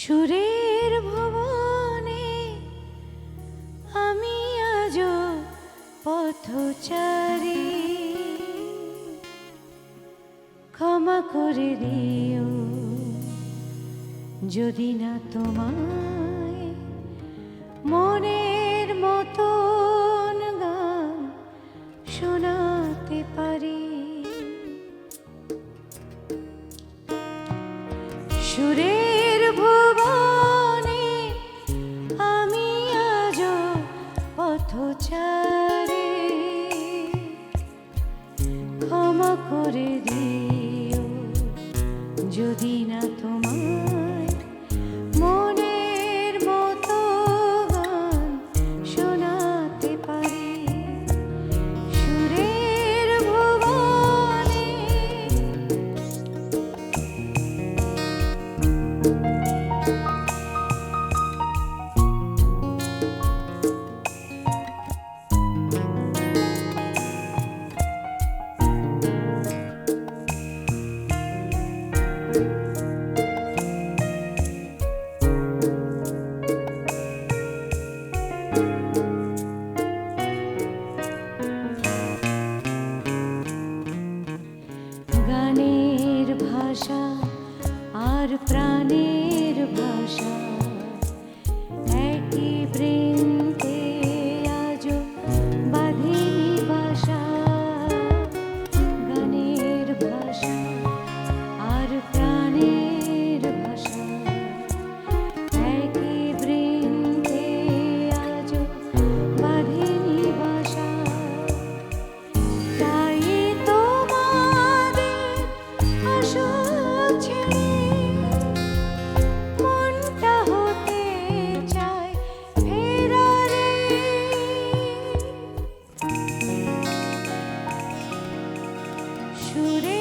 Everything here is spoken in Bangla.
সুরের ভুবনে আমি আজ পথচারী, ক্ষমা করে দিও যদি না তোমায় মনের মতন গান শোনাতে পারি। সুরের ভুবনে আমি আজ পথচারী, ক্ষমা করে দিও যদি না তোমায় মনের মতো গান শোনাতে পারি। সুরের ভুবনে গানের ভাষা আর প্রাণের ভাষা একই বৃন্তে আজ বাঁধেনি বাসা। গানের ভাষা আর প্রাণের ভাষা একই বৃন্তে আজ বাঁধেনি বাসা। তাই তোমাদের আসল ছেড়ে মনটা হতে চায় ফেরারে। সুরে